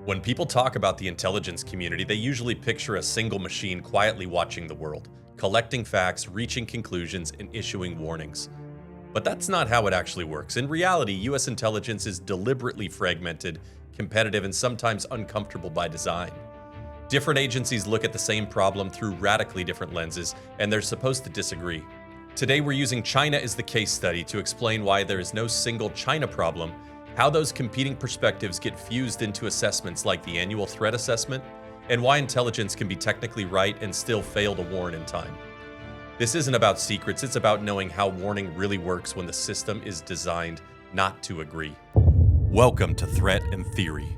When people talk about the intelligence community, they usually picture a single machine quietly watching the world, collecting facts, reaching conclusions, and issuing warnings. But that's not how it actually works. In reality, US intelligence is deliberately fragmented, competitive, and sometimes uncomfortable by design. Different agencies look at the same problem through radically different lenses, and they're supposed to disagree. Today, we're using China as the case study to explain why there is no single China problem, how those competing perspectives get fused into assessments like the annual threat assessment, and why intelligence can be technically right and still fail to warn in time. This isn't about secrets, it's about knowing how warning really works when the system is designed not to agree. Welcome to Threat and Theory,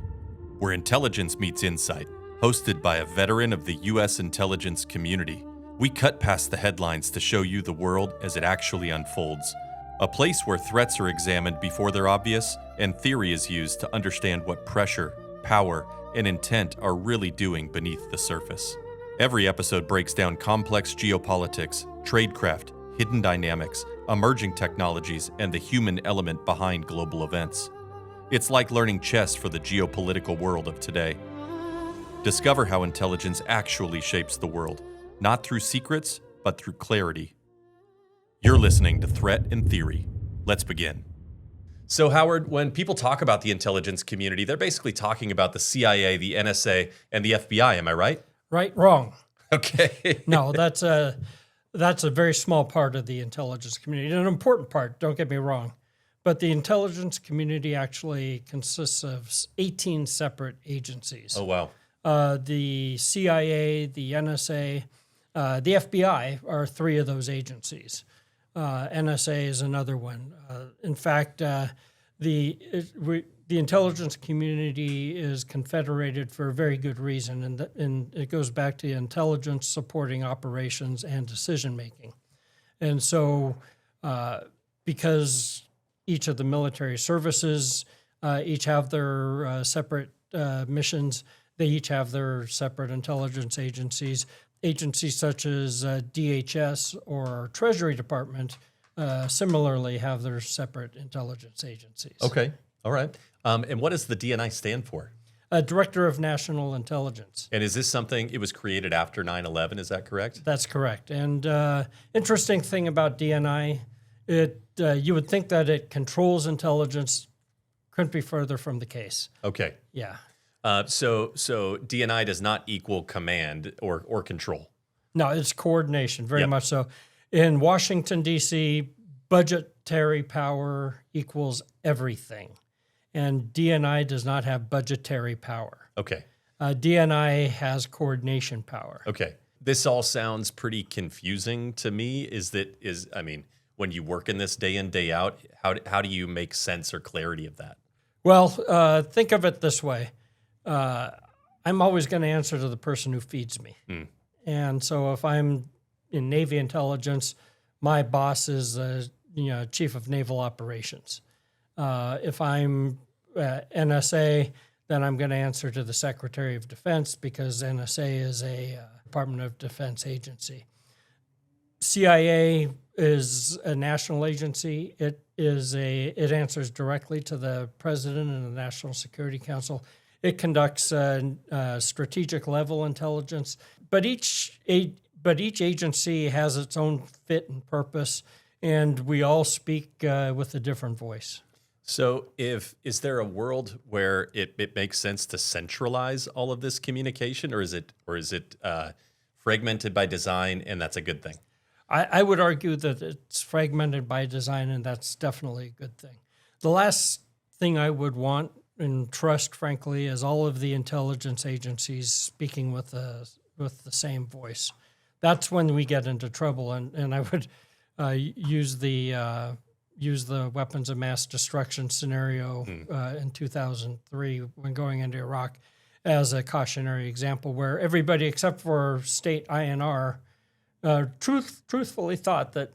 where intelligence meets insight, hosted by a veteran of the US intelligence community. We cut past the headlines to show you the world as it actually unfolds. A place where threats are examined before they're obvious, and theory is used to understand what pressure, power, and intent are really doing beneath the surface. Every episode breaks down complex geopolitics, tradecraft, hidden dynamics, emerging technologies, and the human element behind global events. It's like learning chess for the geopolitical world of today. Discover how intelligence actually shapes the world, not through secrets, but through clarity. You're listening to Threat and Theory. Let's begin. So, Howard, when people talk about the intelligence community, they're basically talking about the CIA, the NSA, and the FBI. Am I right? Right, wrong. Okay. No, that's a very small part of the intelligence community, an important part, don't get me wrong. But the intelligence community actually consists of 18 separate agencies. Oh, wow. The CIA, the NSA, the FBI are three of those agencies. NSA is another one. In fact, the intelligence community is confederated for a very good reason, and it goes back to intelligence supporting operations and decision making. And so, because each of the military services each have their separate missions, they each have their separate intelligence agencies. Agencies such as DHS or Treasury Department similarly have their separate intelligence agencies. Okay. All right. And what does the DNI stand for? Director of National Intelligence. And is this something, it was created after 9/11, is that correct? That's correct. And interesting thing about DNI, you would think that it controls intelligence, couldn't be further from the case. Okay. Yeah. So DNI does not equal command or control. No, it's coordination, very Yep. much so. In Washington, D.C., budgetary power equals everything. And DNI does not have budgetary power. Okay. DNI has coordination power. Okay. This all sounds pretty confusing to me. When you work in this day in, day out, how do you make sense or clarity of that? Well, think of it this way. I'm always going to answer to the person who feeds me. And so if I'm in Navy intelligence, my boss is Chief of Naval Operations. If I'm NSA, then I'm going to answer to the Secretary of Defense because NSA is a Department of Defense agency. CIA is a national agency. It answers directly to the President and the National Security Council. It conducts strategic level intelligence, but each agency has its own fit and purpose, and we all speak with a different voice. So is there a world where it makes sense to centralize all of this communication, or is it fragmented by design, and that's a good thing? I would argue that it's fragmented by design, and that's definitely a good thing. The last thing I would want and trust, frankly, is all of the intelligence agencies speaking with the same voice. That's when we get into trouble, and I would use the weapons of mass destruction scenario in 2003 when going into Iraq as a cautionary example, where everybody except for state INR truthfully thought that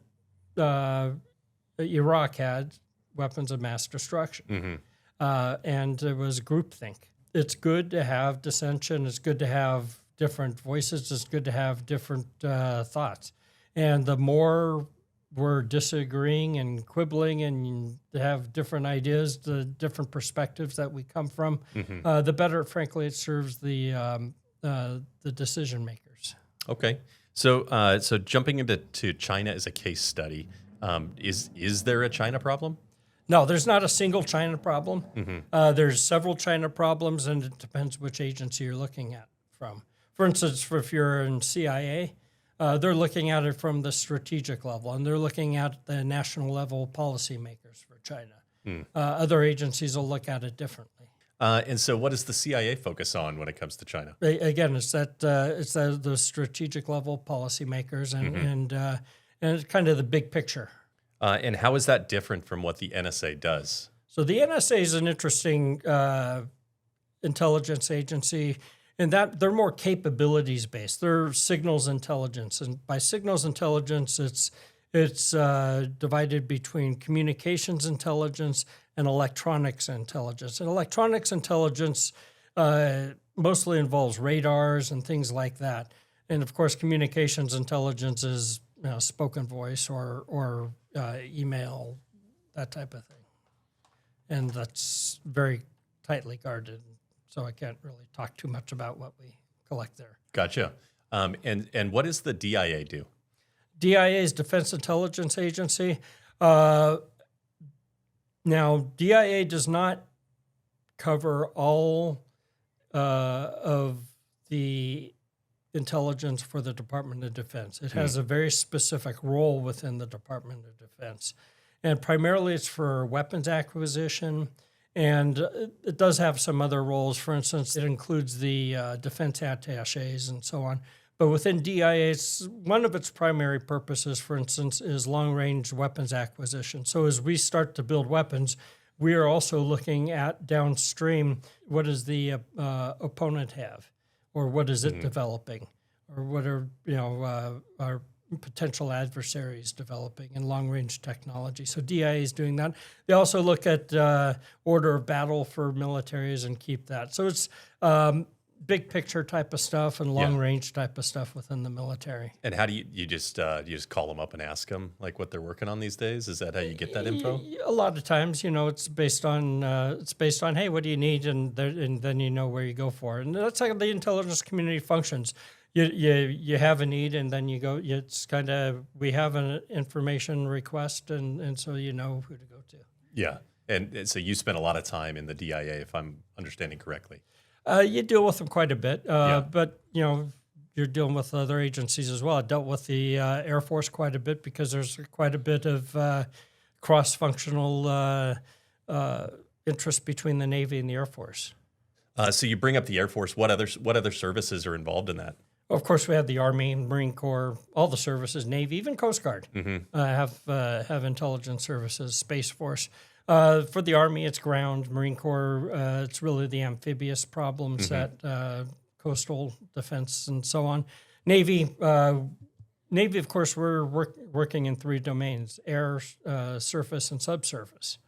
Iraq had weapons of mass destruction. And it was groupthink. It's good to have dissension. It's good to have different voices. It's good to have different thoughts. And the more we're disagreeing and quibbling and have different ideas, the different perspectives that we come from, the better, frankly, it serves the decision makers. Okay. So jumping into China as a case study, is there a China problem? No, there's not a single China problem. There's several China problems, and it depends which agency you're looking at from. For instance, if you're in CIA, they're looking at it from the strategic level, and they're looking at the national level policymakers for China. Other agencies will look at it differently. And so what does the CIA focus on when it comes to China? Again, it's the strategic level policymakers and it's kind of the big picture. And how is that different from what the NSA does? So the NSA is an interesting intelligence agency in that they're more capabilities based. They're signals intelligence, and by signals intelligence, it's divided between communications intelligence and electronics intelligence. And electronics intelligence mostly involves radars and things like that. And of course, communications intelligence is spoken voice or email, that type of thing. And that's very tightly guarded, so I can't really talk too much about what we collect there. Gotcha. And what does the DIA do? DIA is Defense Intelligence Agency. Now, DIA does not cover all of the intelligence for the Department of Defense. It has a very specific role within the Department of Defense. And primarily it's for weapons acquisition, and it does have some other roles. For instance, it includes the defense attachés and so on. But within DIA, one of its primary purposes, for instance, is long-range weapons acquisition. So as we start to build weapons, we are also looking at downstream, what does the opponent have? Or what is it developing, or what are our potential adversaries developing in long-range technology? So DIA is doing that. They also look at order of battle for militaries and keep that. So it's big picture type of stuff and long-range type of stuff within the military. And how do you just call them up and ask them like what they're working on these days? Is that how you get that info? A lot of times, it's based on hey, what do you need, and then you know where you go for it. And that's how the intelligence community functions. You have a need, and then you go. It's kind of, we have an information request, and so you know who to go to. Yeah, and so you spend a lot of time in the DIA, if I'm understanding correctly. You deal with them quite a bit, but you're dealing with other agencies as well. I dealt with the Air Force quite a bit because there's quite a bit of cross-functional interest between the Navy and the Air Force. So you bring up the Air Force. What other services are involved in that? Of course, we have the Army, Marine Corps, all the services, Navy, even Coast Guard have intelligence services, Space Force. For the Army, it's ground. Marine Corps, it's really the amphibious problems that coastal defense and so on. Navy, of course, we're working in three domains: air, surface, and subsurface.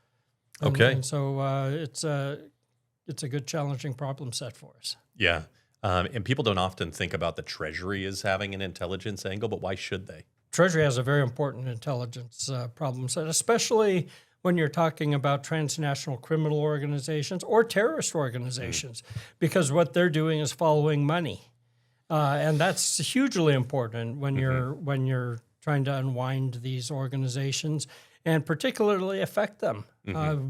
And so it's a good, challenging problem set for us. Yeah. And people don't often think about the Treasury as having an intelligence angle, but why should they? Treasury has a very important intelligence problem set, especially when you're talking about transnational criminal organizations or terrorist organizations, because what they're doing is following money. And that's hugely important when you're trying to unwind these organizations and particularly affect them.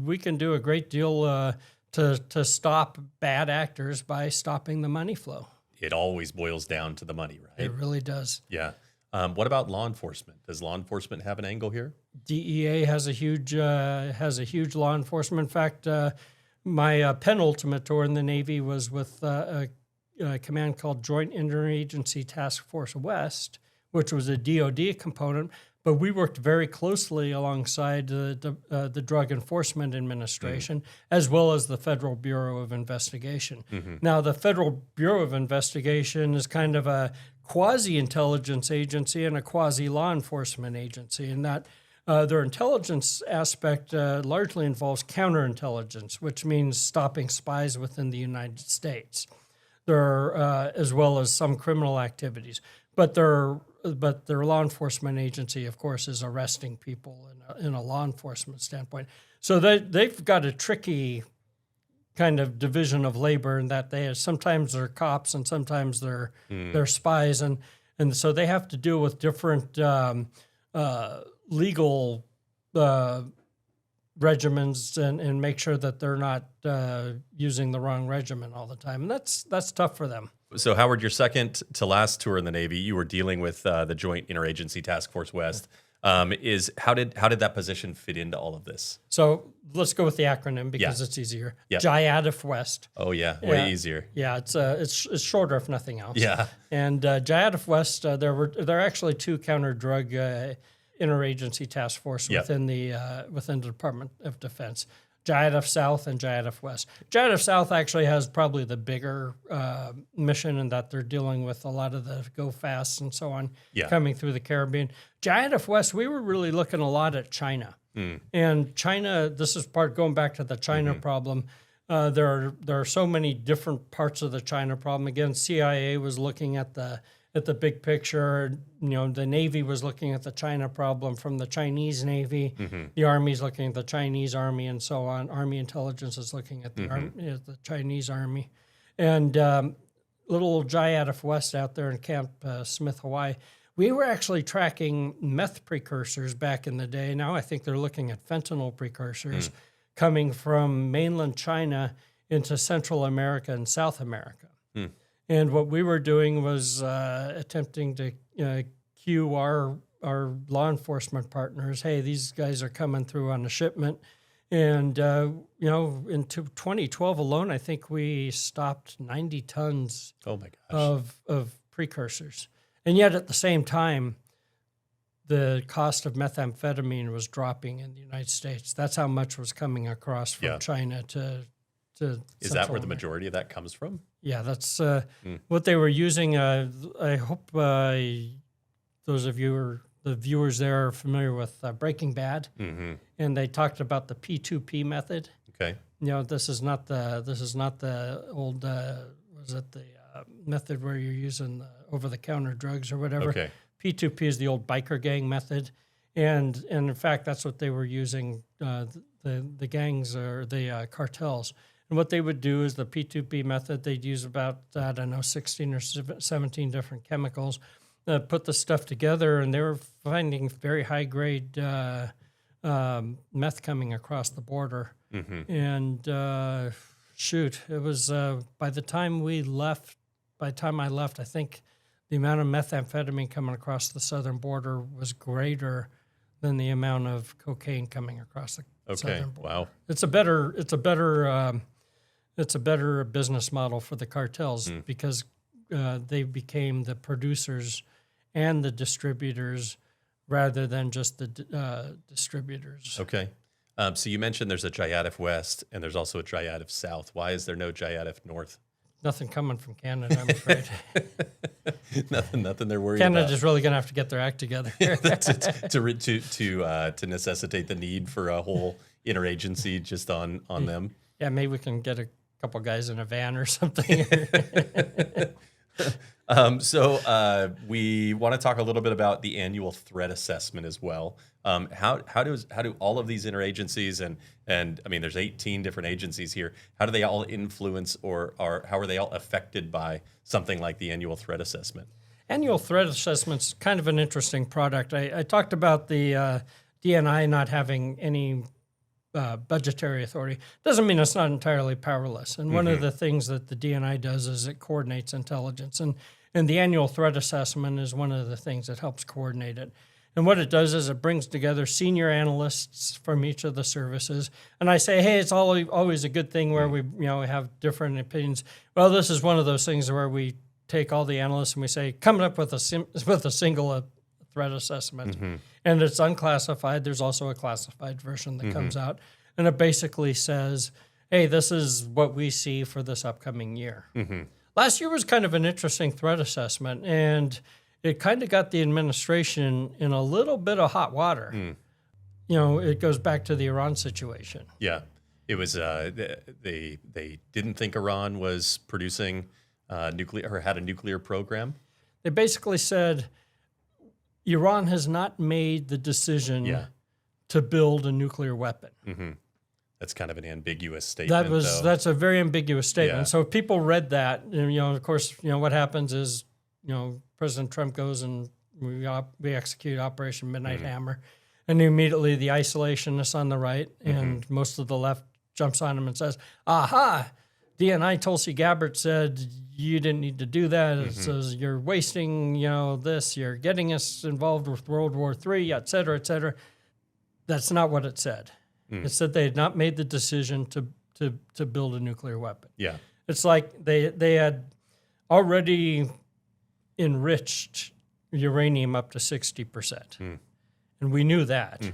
We can do a great deal to stop bad actors by stopping the money flow. It always boils down to the money, right? It really does. Yeah. What about law enforcement? Does law enforcement have an angle here? DEA has a huge law enforcement. In fact, my penultimate tour in the Navy was with a command called Joint Interagency Task Force West, which was a DoD component. But we worked very closely alongside the Drug Enforcement Administration, as well as the Federal Bureau of Investigation. Now, the Federal Bureau of Investigation is kind of a quasi-intelligence agency and a quasi-law enforcement agency, in that their intelligence aspect largely involves counterintelligence, which means stopping spies within the United States. There are, as well as some criminal activities. But their but their law enforcement agency, of course, is arresting people in a law enforcement standpoint. So they've got a tricky kind of division of labor in that sometimes they're cops and sometimes they're spies, and so they have to deal with different legal regimens and make sure that they're not using the wrong regimen all the time. And that's tough for them. So, Howard, your second to last tour in the Navy, you were dealing with the Joint Interagency Task Force West. How did that position fit into all of this? So let's go with the acronym because it's easier. Yeah. JIADF West. Oh yeah, way easier. Yeah, it's shorter if nothing else. Yeah. And JIADF West, there are actually two counter drug interagency task force within the Department of Defense. JIADF South and JIADF West. JIADF South actually has probably the bigger mission in that they're dealing with a lot of the go fasts and so on coming through the Caribbean. JIADF West, we were really looking a lot at China. And China, this is going back to the China problem. There are so many different parts of the China problem. Again, CIA was looking at the big picture. The Navy was looking at the China problem from the Chinese Navy. The Army's looking at the Chinese Army and so on. Army intelligence is looking at the Chinese Army. And little JIADF West out there in Camp Smith, Hawaii, we were actually tracking meth precursors back in the day. Now I think they're looking at fentanyl precursors coming from mainland China into Central America and South America. And what we were doing was attempting to cue our law enforcement partners. Hey, these guys are coming through on a shipment. And, in 2012 alone, I think we stopped 90 tons of precursors. And yet at the same time, the cost of methamphetamine was dropping in the United States. That's how much was coming across from China to Is that where the majority of that comes from? Yeah, that's what they were using. I hope those of you or the viewers there are familiar with Breaking Bad, and they talked about the P2P method. Okay, this is not the old method where you're using over-the-counter drugs or whatever. Okay. P2P is the old biker gang method, and in fact that's what they were using. The gangs or the cartels. And what they would do is the P2P method, they'd use about, 16 or 17 different chemicals, put the stuff together, and they were finding very high-grade meth coming across the border. And it was by the time I left, I think the amount of methamphetamine coming across the southern border was greater than the amount of cocaine coming across the southern border. Wow. It's a better business model for the cartels because they became the producers and the distributors rather than just the distributors. Okay. So you mentioned there's a JIADF West and there's also a JIADF South. Why is there no JIADF North? Nothing coming from Canada, I'm afraid. nothing they're worried about. Canada's really going to have to get their act together to necessitate the need for a whole interagency just on them. Yeah, maybe we can get a couple guys in a van or something. So we want to talk a little bit about the annual threat assessment as well. How do all of these interagencies and I mean there's 18 different agencies here. How do they all influence or how are they all affected by something like the annual threat assessment? Annual threat assessment's kind of an interesting product. I talked about the DNI not having any budgetary authority. Doesn't mean it's not entirely powerless. And one of the things that the DNI does is it coordinates intelligence. And the annual threat assessment is one of the things that helps coordinate it. And what it does is it brings together senior analysts from each of the services. And I say, hey, it's always a good thing where we have different opinions. Well, this is one of those things where we take all the analysts and we say, come up with a single threat assessment. And it's unclassified. There's also a classified version that comes out. And it basically says, hey, this is what we see for this upcoming year. Last year was kind of an interesting threat assessment, and it kind of got the administration in a little bit of hot water. It goes back to the Iran situation. Yeah, it was. They didn't think Iran was producing nuclear or had a nuclear program. They basically said, Iran has not made the decision Yeah. to build a nuclear weapon. Mm-hmm. That's kind of an ambiguous statement. That's a very ambiguous statement. Yeah. So if people read that, and, of course, what happens is, President Trump goes and we execute Operation Midnight Hammer, and immediately the isolationists on the right and most of the left jumps on him and says, "Aha! DNI Tulsi Gabbard said you didn't need to do that. It says you're wasting, this. You're getting us involved with World War III, et cetera, et cetera." That's not what it said. It said they had not made the decision to build a nuclear weapon. Yeah. It's like they had already enriched uranium up to 60%. And we knew that.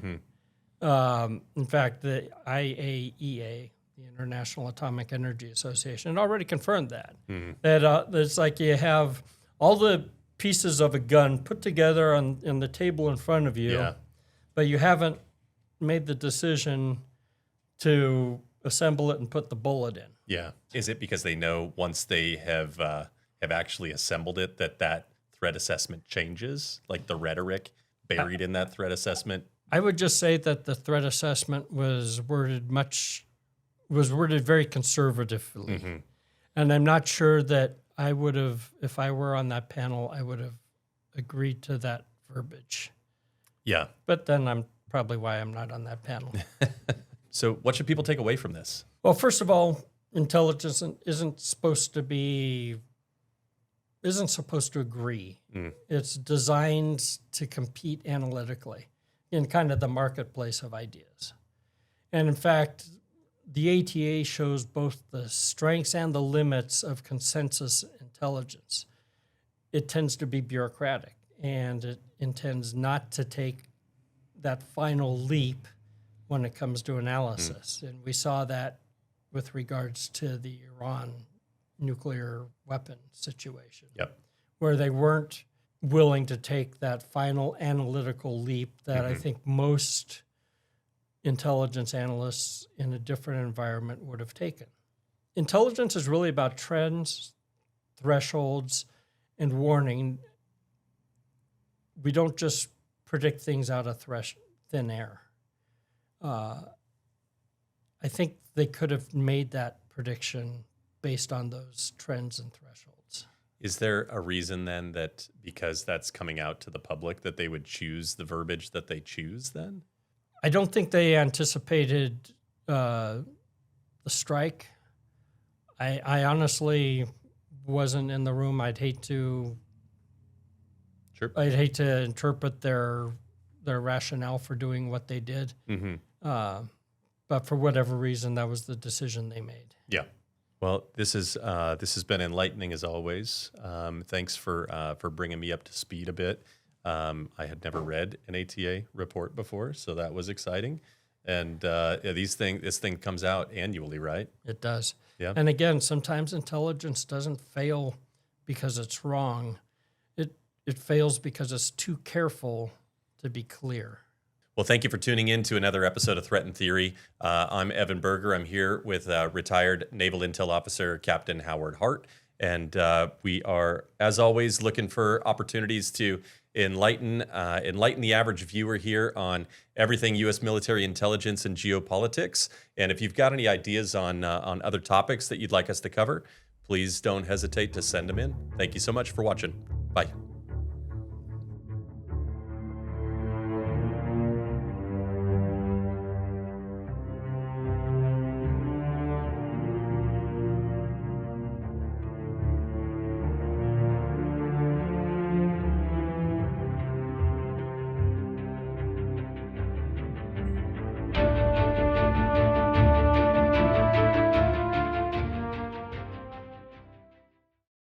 In fact, the IAEA, the International Atomic Energy Association, had already confirmed that. That it's like you have all the pieces of a gun put together on the table in front of you, but you haven't made the decision to assemble it and put the bullet in. Yeah. Is it because they know once they have actually assembled it that threat assessment changes, like the rhetoric buried in that threat assessment? I would just say that the threat assessment was worded very conservatively. And I'm not sure that I would have, if I were on that panel, I would have agreed to that verbiage. Yeah. But then I'm probably why I'm not on that panel. So what should people take away from this? Well, first of all, intelligence isn't supposed to agree. It's designed to compete analytically in kind of the marketplace of ideas. And in fact, the ATA shows both the strengths and the limits of consensus intelligence. It tends to be bureaucratic, and it intends not to take that final leap when it comes to analysis. And we saw that with regards to the Iran nuclear weapon situation, where they weren't willing to take that final analytical leap that I think most intelligence analysts in a different environment would have taken. Intelligence is really about trends, thresholds, and warning. We don't just predict things out of thin air. I think they could have made that prediction based on those trends and thresholds. Is there a reason then that because that's coming out to the public that they would choose the verbiage that they choose then? I don't think they anticipated the strike. I honestly wasn't in the room. I'd hate to interpret their rationale for doing what they did. But for whatever reason, that was the decision they made. Yeah. Well, this has been enlightening as always. Thanks for bringing me up to speed a bit. I had never read an ATA report before, so that was exciting. And this thing comes out annually, right? It does. Yeah. And again, sometimes intelligence doesn't fail because it's wrong. It fails because it's too careful to be clear. Well, thank you for tuning in to another episode of Threat and Theory. I'm Evan Burgher. I'm here with retired Naval Intel Officer Captain Howard Hart. And we are, as always, looking for opportunities to enlighten the average viewer here on everything U.S. military intelligence and geopolitics. And if you've got any ideas on other topics that you'd like us to cover, please don't hesitate to send them in. Thank you so much for watching. Bye.